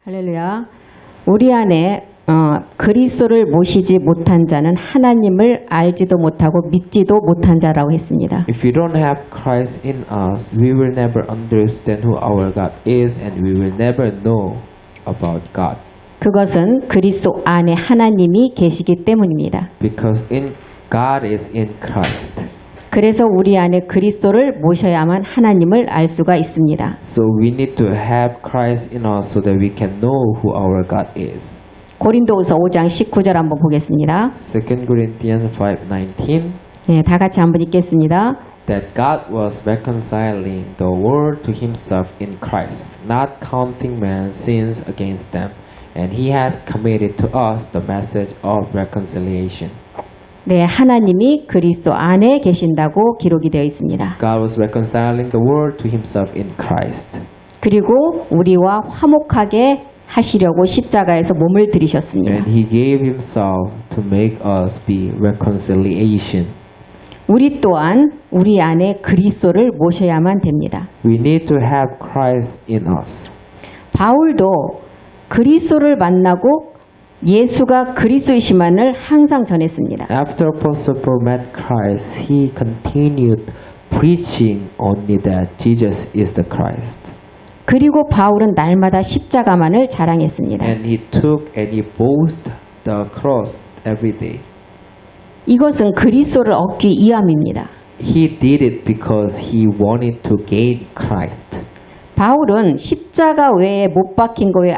할렐루야. 우리 안에 그리스도를 모시지 못한 자는 하나님을 알지도 못하고 믿지도 못한 자라고 했습니다. If we don't have Christ in us, we will never understand who our God is and we will never know about God. 그것은 그리스도 안에 하나님이 계시기 때문입니다. Because God is in Christ. 그래서 우리 안에 그리스도를 모셔야만 하나님을 알 수가 있습니다. So we need to have Christ in us so that we can know who our God is. 고린도후서 5장 19절 한번 보겠습니다. 2 Corinthians 5:19 네, 다 같이 한번 읽겠습니다. That God was reconciling the world to himself in Christ, not counting man's sins against them, and he has committed to us the message of reconciliation. 네, 하나님이 그리스도 안에 계신다고 기록이 되어 있습니다. God was reconciling the world to himself in Christ. 그리고 우리와 화목하게 하시려고 십자가에서 몸을 들이셨습니다. And he gave himself to make us be reconciliation. 우리 또한 우리 안에 그리스도를 모셔야만 됩니다. We need to have Christ in us. 바울도 그리스도를 만나고 예수가 그리스도이심만을 항상 전했습니다. After Apostle Paul met Christ, he continued preaching only that Jesus is the Christ. 그리고 바울은 날마다 십자가만을 자랑했습니다. And he took and he boasted the cross every day. 이것은 그리스도를 얻기 위함입니다. He did it because he wanted to gain Christ. 바울은 십자가 외에 못 박힌 거 외에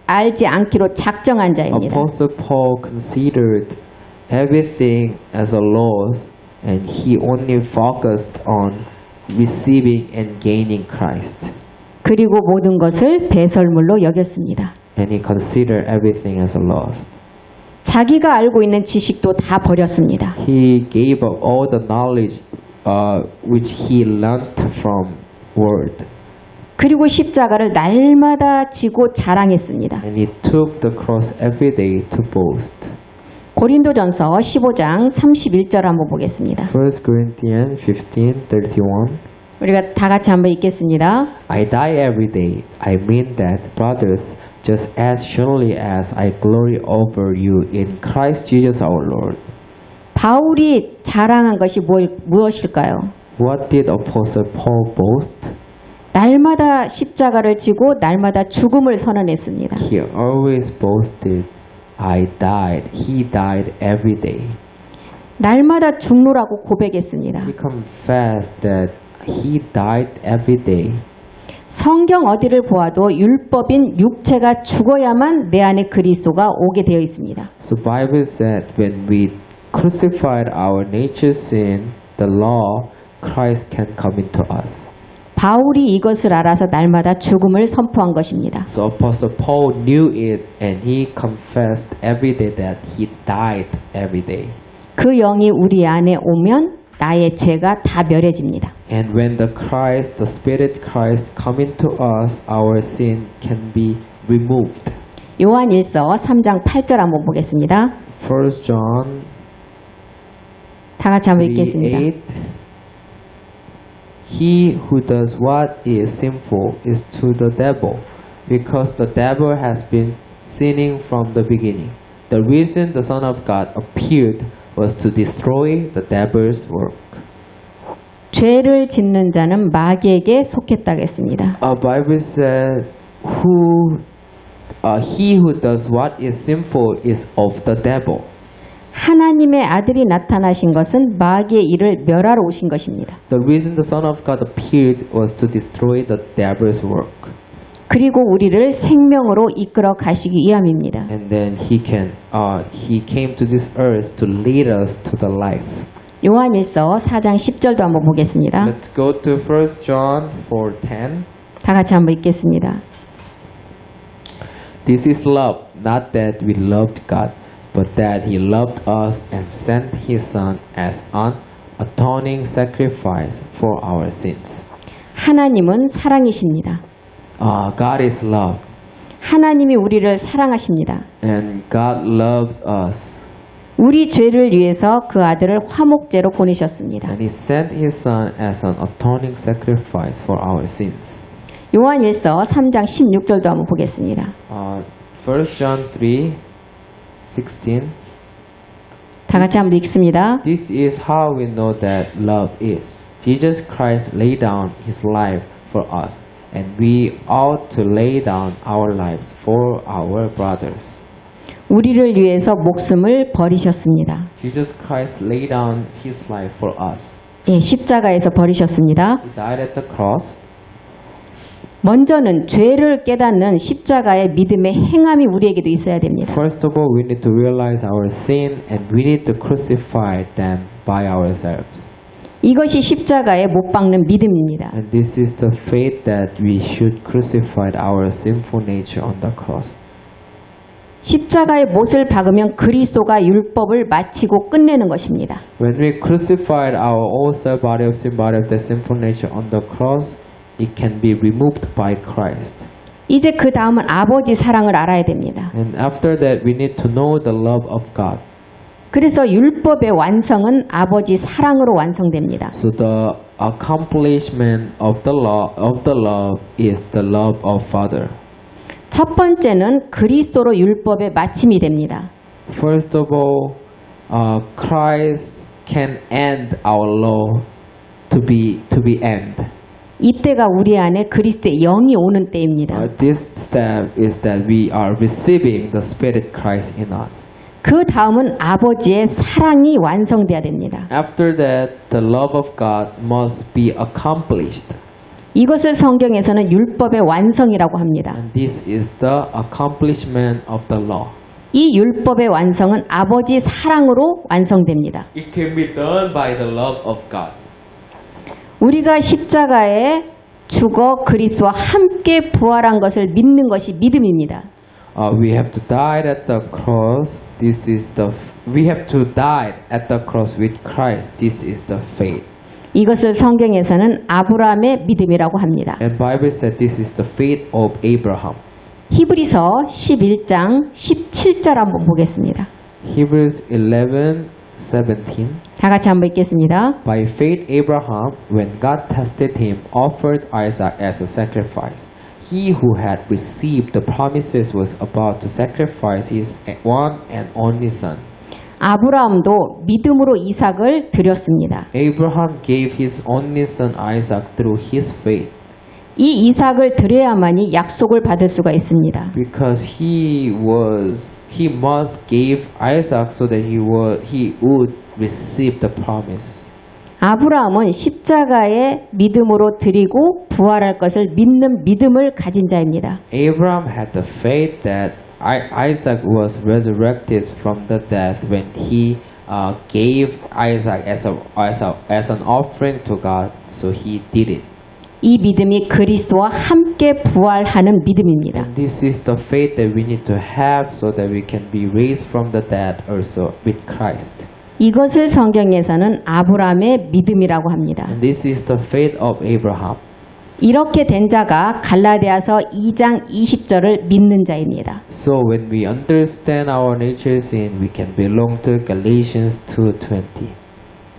알지 않기로 작정한 자입니다. Apostle Paul considered everything as a loss and he only focused on receiving and gaining Christ. 그리고 모든 것을 배설물로 여겼습니다. And he considered everything as a loss. 자기가 알고 있는 지식도 다 버렸습니다. He gave up all the knowledge which he learned from word. 그리고 십자가를 날마다 지고 자랑했습니다. And he took the cross every day to boast. 고린도전서 15장 31절 한번 보겠습니다. 1 Corinthians 15:31 우리가 다 같이 한번 읽겠습니다. I die every day. I mean that, brothers, just as surely as I glory over you in Christ Jesus our Lord. 바울이 자랑한 것이 무엇일까요? What did Apostle Paul boast? 날마다 십자가를 지고 날마다 죽음을 선언했습니다. He always boasted, I died. He died every day. 날마다 죽노라고 고백했습니다. He confessed that he died every day. 성경 어디를 보아도 율법인 육체가 죽어야만 내 안에 그리스도가 오게 되어 있습니다. So Bible said when we crucified our nature sin, the law, Christ can come into us. 바울이 이것을 알아서 날마다 죽음을 선포한 것입니다. So Apostle Paul knew it and he confessed every day that he died every day. 그 영이 우리 안에 오면 나의 죄가 다 멸해집니다. And when the Christ, the Spirit Christ come into us, our sin can be removed. 요한일서 3장 8절 한번 보겠습니다. 1 John 다 같이 한번 읽겠습니다. 3:8 He who does what is sinful is to the devil, because the devil has been sinning from the beginning. The reason the Son of God appeared was to destroy the devil's work. 죄를 짓는 자는 마귀에게 속했다고 했습니다. Our Bible said, he who does what is sinful is of the devil. 하나님의 아들이 나타나신 것은 마귀의 일을 멸하러 오신 것입니다. The reason the Son of God appeared was to destroy the devil's work. 그리고 우리를 생명으로 이끌어 가시기 위함입니다. And then he came to this earth to lead us to the life. 요한일서 4장 10절도 한번 보겠습니다. Let's go to 1 John 4:10. 다 같이 한번 읽겠습니다. This is love, not that we loved God, but that He loved us and sent His Son as an atoning sacrifice for our sins. 하나님은 사랑이십니다. God is love, 하나님이 우리를 사랑하십니다. and God loves us, 우리 죄를 위해서 그 아들을 화목제로 보내셨습니다. and He sent His Son as an atoning sacrifice for our sins. 요한일서 3장 16절도 한번 보겠습니다. 1 John 3:16. 다 같이 한번 읽습니다. This is how we know that love is. Jesus Christ laid down his life for us, and we ought to lay down our lives for our brothers. 우리를 위해서 목숨을 버리셨습니다. Jesus Christ laid down his life for us. 예, 십자가에서 버리셨습니다. He died at the cross. 먼저는 죄를 깨닫는 십자가의 믿음의 행함이 우리에게도 있어야 됩니다. First of all, we need to realize our sin, and we need to crucify them by ourselves. 이것이 십자가에 못 박는 믿음입니다. And this is the faith that we should crucify our sinful nature on the cross. 십자가의 못을 박으면 그리스도가 율법을 마치고 끝내는 것입니다. When we crucified our old self, body of sin, body of the sinful nature on the cross, it can be removed by Christ. 이제 그 다음은 아버지 사랑을 알아야 됩니다. And after that, we need to know the love of God. 그래서 율법의 완성은 아버지 사랑으로 완성됩니다. So the accomplishment of the love is the love of Father. 첫 번째는 그리스도로 율법의 마침이 됩니다. First of all, Christ can end our law to be end. 이때가 우리 안에 그리스도의 영이 오는 때입니다. This step is that we are receiving the Spirit Christ in us. 그 다음은 아버지의 사랑이 완성돼야 됩니다. After that, the love of God must be accomplished. 이것을 성경에서는 율법의 완성이라고 합니다. And this is the accomplishment of the law. 이 율법의 완성은 아버지 사랑으로 완성됩니다. It can be done by the love of God. 우리가 십자가에 죽어 그리스도와 함께 부활한 것을 믿는 것이 믿음입니다. We have to die at the cross. We have to die at the cross with Christ. This is the faith. 이것을 성경에서는 아브라함의 믿음이라고 합니다. And Bible said this is the faith of Abraham. 히브리서 11장 17절 한번 보겠습니다. Hebrews 11:17. 다 같이 한번 읽겠습니다. By faith Abraham, when God tested him, offered Isaac as a sacrifice. He who had received the promises was about to sacrifice his one and only son. 아브라함도 믿음으로 이삭을 드렸습니다. Abraham gave his only son Isaac through his faith. 이 이삭을 드려야만이 약속을 받을 수가 있습니다. Because he must give Isaac so that he would receive the promise. 아브라함은 십자가에 믿음으로 드리고 부활할 것을 믿는 믿음을 가진 자입니다. Abraham had the faith that Isaac was resurrected from the death when he gave Isaac as an offering to God. So he did it. 이 믿음이 그리스도와 함께 부활하는 믿음입니다. And this is the faith that we need to have so that we can be raised from the dead also with Christ. 이것을 성경에서는 아브라함의 믿음이라고 합니다. And this is the faith of Abraham. 이렇게 된 자가 갈라디아서 2장 20절을 믿는 자입니다. So when we understand our nature sin, we can belong to Galatians 2:20.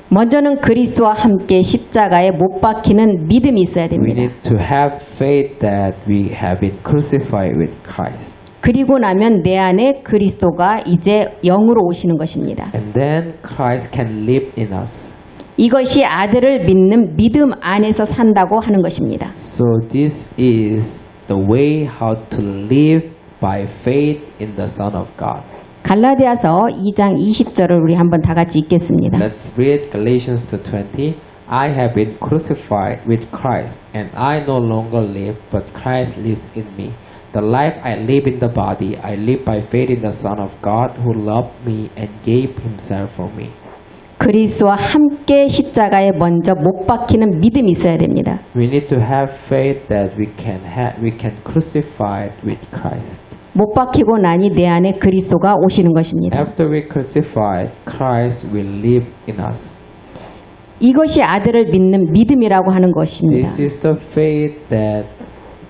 먼저는 그리스도와 함께 십자가에 못 박히는 믿음이 있어야 We 됩니다. need to have faith that we have been crucified with Christ. 그리고 나면 내 안에 그리스도가 이제 영으로 오시는 것입니다. And then Christ can live in us. 이것이 아들을 믿는 믿음 안에서 산다고 하는 것입니다. So this is the way how to live by faith in the Son of God. 갈라디아서 2장 20절을 우리 한번 다 같이 읽겠습니다. Let's read Galatians 2:20. I have been crucified with Christ, and I no longer live, but Christ lives in me. The life I live in the body, I live by faith in the Son of God who loved me and gave himself for me. 그리스도와 함께 십자가에 먼저 못 박히는 믿음이 있어야 됩니다. We need to have faith that we can crucify with Christ. 못 박히고 나니 내 안에 그리스도가 오시는 것입니다. After we crucify, Christ will live in us. 이것이 아들을 믿는 믿음이라고 하는 것입니다. This is the faith that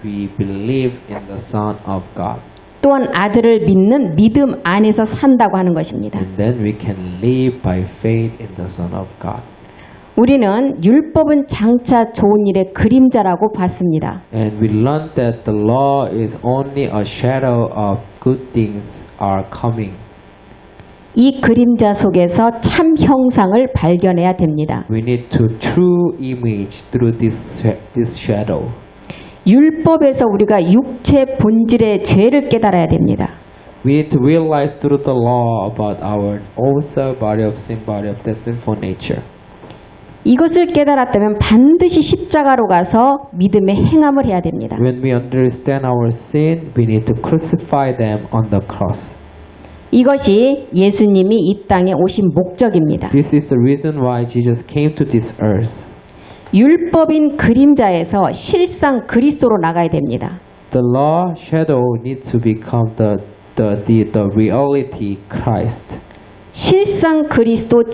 we believe in the Son of God. 또한 아들을 믿는 믿음 안에서 산다고 하는 것입니다. And then we can live by faith in the Son of God. 우리는 율법은 장차 좋은 일의 그림자라고 봤습니다. And we learned that the law is only a shadow of good things are coming. 이 그림자 속에서 참 형상을 발견해야 됩니다. We need to true image through this shadow. 율법에서 우리가 육체 본질의 죄를 깨달아야 됩니다. We need to realize through the law about our old self, body of sin, body of death, sinful nature. 이것을 깨달았다면 반드시 십자가로 가서 믿음의 행함을 해야 됩니다. When we understand our sin, we need to crucify them on the cross. 이것이 예수님이 이 땅에 오신 목적입니다. This is the reason why Jesus came to this earth. 율법인 그림자에서 실상 그리스도로 나가야 됩니다. The law shadow needs to become the reality Christ. 실상 그리스도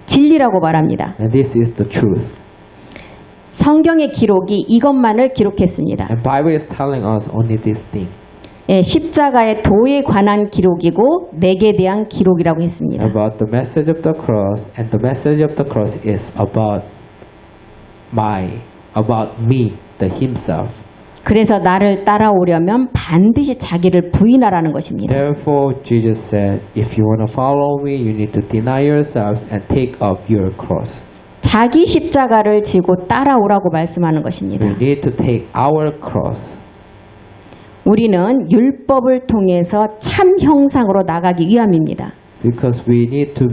진리라고 말합니다. And this is the truth. 성경의 기록이 이것만을 기록했습니다. And Bible is telling us only this thing. 예, 십자가의 도에 관한 기록이고 내게 대한 기록이라고 했습니다. About the message of the cross, and the message of the cross is about me, the himself. 그래서 나를 따라오려면 반드시 자기를 부인하라는 것입니다. Therefore, Jesus said, if you want to follow me, you need to deny yourselves and take up your cross. 자기 십자가를 지고 따라오라고 말씀하는 것입니다. We need to take our cross. 우리는 율법을 통해서 참 형상으로 나가기 위함입니다. Because we need to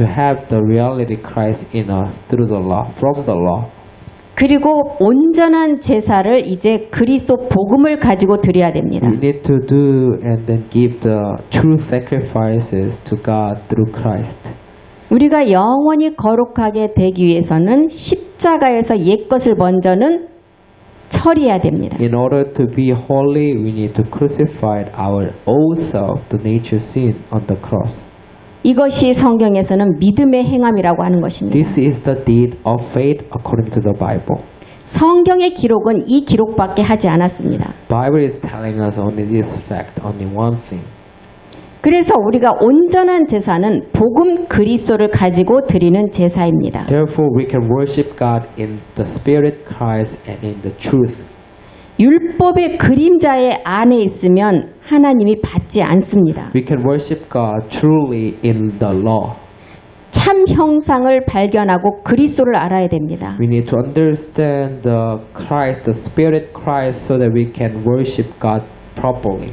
have the reality Christ in us through the law, from the law. 그리고 온전한 제사를 이제 그리스도 복음을 가지고 드려야 됩니다. We need to do and then give the true sacrifices to God through Christ. 우리가 영원히 거룩하게 되기 위해서는 십자가에서 옛것을 먼저는 처리해야 됩니다. In order to be holy, we need to crucify our old self, the nature sin, on the cross. 이것이 성경에서는 믿음의 행함이라고 하는 것입니다. This is the deed of faith according to the Bible. 성경의 기록은 이 기록밖에 하지 않았습니다. Bible is telling us only this fact, only one thing. 그래서 우리가 온전한 제사는 복음 그리스도를 가지고 드리는 제사입니다. Therefore, we can worship God in the Spirit Christ and in the truth. 율법의 그림자의 안에 있으면 하나님이 받지 않습니다. We can worship God truly in the law. 참 형상을 발견하고 그리스도를 알아야 됩니다. We need to understand the Christ, the Spirit Christ, so that we can worship God properly.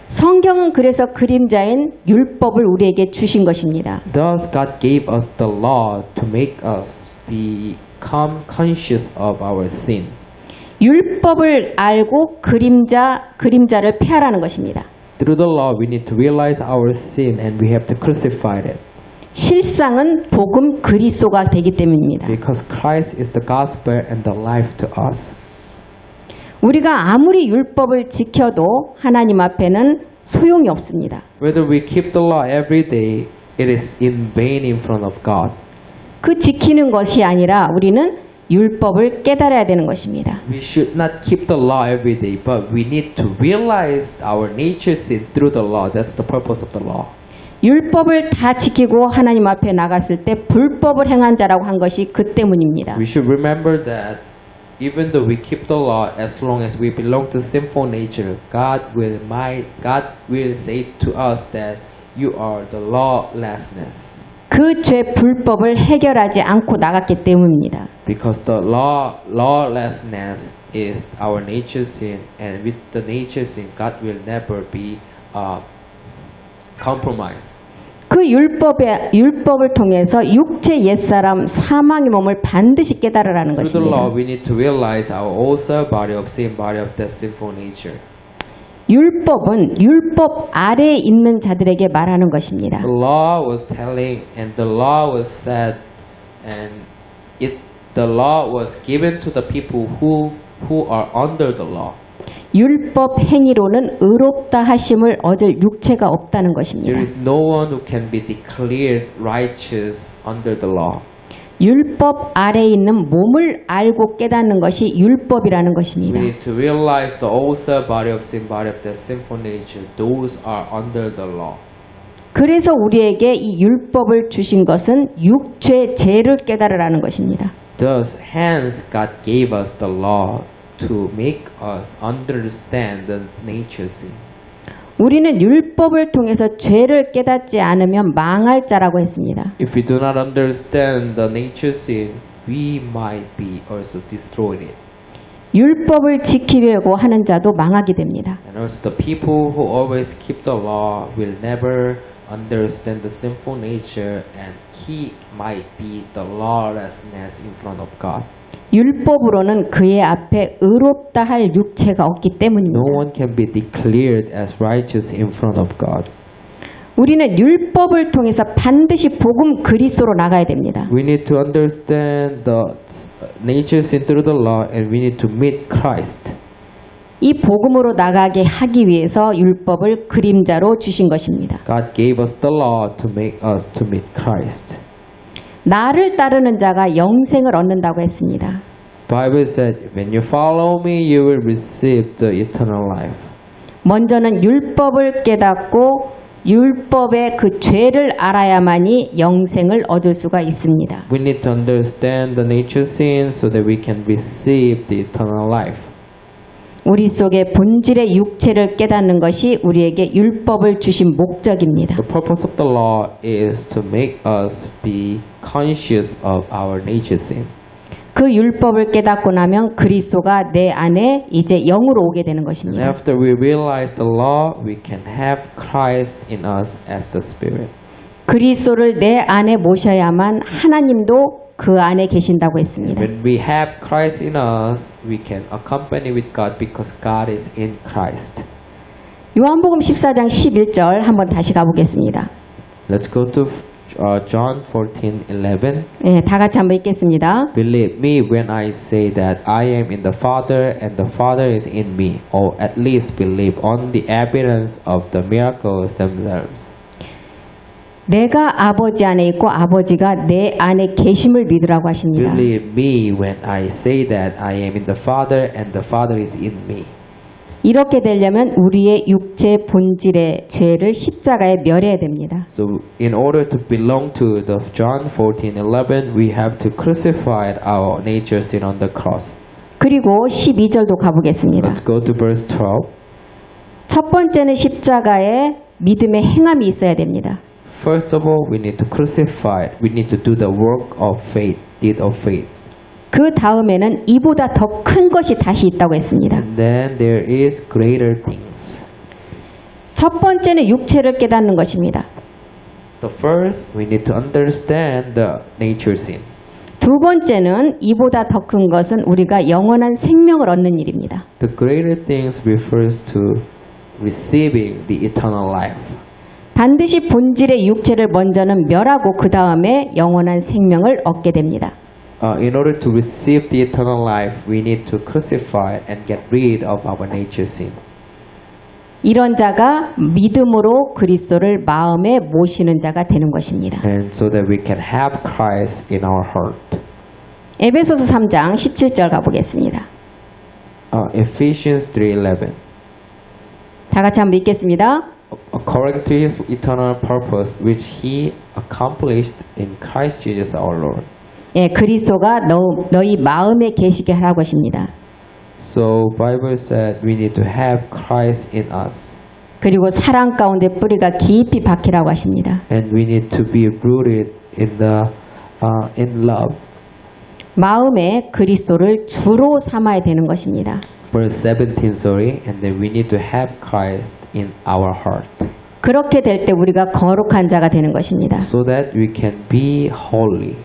성경은 그래서 그림자인 율법을 우리에게 주신 것입니다. Thus, God gave us the law to make us become conscious of our sin. 율법을 알고 그림자를 폐하라는 것입니다. Through the law, we need to realize our sin and we have to crucify it. 실상은 복음 그리스도가 되기 때문입니다. Because Christ is the gospel and the life to us. 우리가 아무리 율법을 지켜도 하나님 앞에는 소용이 없습니다. Whether we keep the law every day, it is in vain in front of God. 그 지키는 것이 아니라 우리는 율법을 깨달아야 되는 것입니다. We should not keep the law every day, but we need to realize our nature sin through the law. That's the purpose of the law. 율법을 다 지키고 하나님 앞에 나갔을 때 불법을 행한 자라고 한 것이 그 때문입니다. We should remember that even though we keep the law, as long as we belong to sinful nature, God will say to us that you are the lawlessness. 그 죄 불법을 해결하지 않고 나갔기 때문입니다. Because the lawlessness is our nature sin, and with the nature sin, God will never be compromised. 그 율법을 통해서 육체 옛사람 사망의 몸을 반드시 깨달으라는 Through the law, 것입니다. we need to realize our old self, body of sin, body of death, sinful nature. 율법은 율법 아래에 있는 자들에게 말하는 것입니다. The law was telling, and the law was said, and the law was given to the people who are under the law. 율법 행위로는 의롭다 하심을 얻을 육체가 없다는 것입니다. There is no one who can be declared righteous under the law. 율법 아래에 있는 몸을 알고 깨닫는 것이 율법이라는 We 것입니다. need to realize the old self, body of sin, body of death, sinful nature. Those are under the law. 그래서 우리에게 이 율법을 주신 것은 육체의 죄를 깨달으라는 것입니다. Thus, hence God gave us the law to make us understand the nature sin. 우리는 율법을 통해서 죄를 깨닫지 않으면 망할 자라고 했습니다. If we do not understand the nature sin, we might be also destroyed it. 율법을 지키려고 하는 자도 망하게 됩니다. And also the people who always keep the law will never understand the sinful nature, and he might be the lawlessness in front of God. 율법으로는 그의 앞에 의롭다 할 육체가 없기 때문입니다. No one can be declared as righteous in front of God. 우리는 율법을 통해서 반드시 복음 그리스도로 나가야 됩니다. We need to understand the nature sin through the law, and we need to meet Christ. 이 복음으로 나가게 하기 위해서 율법을 그림자로 주신 것입니다. God gave us the law to make us to meet Christ. 나를 따르는 자가 영생을 얻는다고 했습니다. Bible said, when you follow me, you will receive the eternal life. 먼저는 율법을 깨닫고 율법의 그 죄를 알아야만이 영생을 얻을 수가 있습니다. We need to understand the nature sin so that we can receive the eternal life. 우리 속의 본질의 육체를 깨닫는 것이 우리에게 율법을 주신 목적입니다. The purpose of the law is to make us be conscious of our nature sin. 그 율법을 깨닫고 나면 그리스도가 내 안에 이제 영으로 오게 되는 And 것입니다. after we realize the law, we can have Christ in us as the Spirit. 그리스도를 내 안에 모셔야만 하나님도 그 안에 계신다고 했습니다. When we have Christ in us, we can accompany with God because God is in Christ. 요한복음 14장 11절 한번 다시 가보겠습니다. Let's go to John 14:11. 네, 다 같이 한번 읽겠습니다. Believe me when I say that I am in the Father and the Father is in me, or at least believe on the evidence of the miracles themselves. 내가 아버지 안에 있고 아버지가 내 안에 계심을 믿으라고 하십니다. Believe me when I say that I am in the Father and the Father is in me. 이렇게 되려면 우리의 육체 본질의 죄를 십자가에 멸해야 됩니다. So in order to belong to the John 14:11, we have to crucify our nature sin on the cross. 그리고 12절도 가보겠습니다. Let's go to verse 12. 첫 번째는 십자가에 믿음의 행함이 있어야 됩니다. First of all, we need to crucify it. We need to do the work of faith, deed of faith. 그 다음에는 이보다 더 큰 것이 다시 있다고 했습니다. And then there is greater things. 첫 번째는 육체를 깨닫는 것입니다. The first, we need to understand the nature sin. 두 번째는 이보다 더 큰 것은 우리가 영원한 생명을 얻는 일입니다. The greater things refers to receiving the eternal life. 반드시 본질의 육체를 먼저는 멸하고 그 다음에 영원한 생명을 얻게 됩니다. In order to receive the eternal life, we need to crucify and get rid of our nature sin. 이런 자가 믿음으로 그리스도를 마음에 모시는 자가 되는 것입니다. And so that we can have Christ in our heart. 에베소서 3장 17절 가보겠습니다. Ephesians 3:11. 다 같이 한번 읽겠습니다. According to his eternal purpose, which he accomplished in Christ Jesus our Lord. 예, 그리스도가 너희 마음에 계시게 하라고 하십니다. So Bible said we need to have Christ in us. 그리고 사랑 가운데 뿌리가 깊이 박히라고 하십니다. And we need to be rooted in love. 마음에 그리스도를 주로 삼아야 되는 것입니다. Verse 17, sorry. And then we need to have Christ in our heart. 그렇게 될 때 우리가 거룩한 자가 되는 것입니다. So that we can be holy.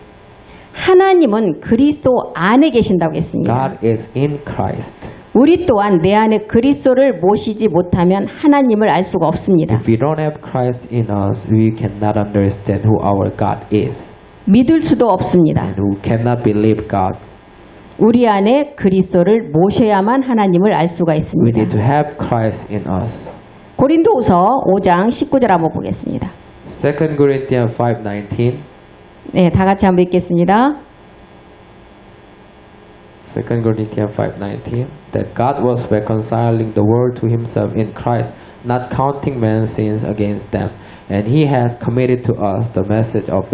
하나님은 그리스도 안에 계신다고 했습니다. God is in Christ. 우리 또한 내 안에 그리스도를 모시지 못하면 하나님을 알 수가 없습니다. If we don't have Christ in us, we cannot understand who our God is. 믿을 수도 없습니다. And who cannot believe God. 우리 안에 그리스도를 모셔야만 하나님을 알 수가 We 있습니다. need to have Christ in us. 고린도후서 5장 19절 한번 보겠습니다. 2 Corinthians 5:19. 네, 다 같이 한번 읽겠습니다. 2 Corinthians 5:19. That God was reconciling the world to himself in Christ, not counting men's sins against them. And He has committed to us the message of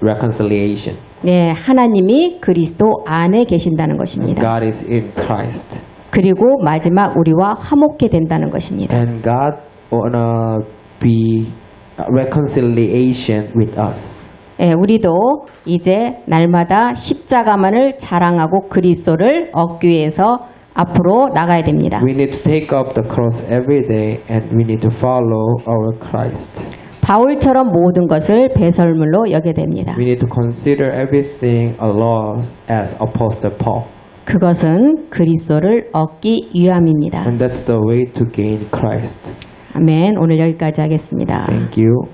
reconciliation. 네, 하나님이 그리스도 안에 계신다는 And 것입니다. God is in Christ. 그리고 마지막 우리와 화목케 된다는 것입니다. And God wanna be reconciliation with us. 예, 우리도 이제 날마다 십자가만을 자랑하고 그리스도를 얻기 위해서 앞으로 나가야 됩니다. We need to take up the cross every day and we need to follow our Christ. 바울처럼 모든 것을 배설물로 여겨야 됩니다. We need to consider everything a loss as Apostle Paul. 그것은 그리스도를 얻기 위함입니다. And that's the way to gain Christ. 아멘. 오늘 여기까지 하겠습니다. Thank you.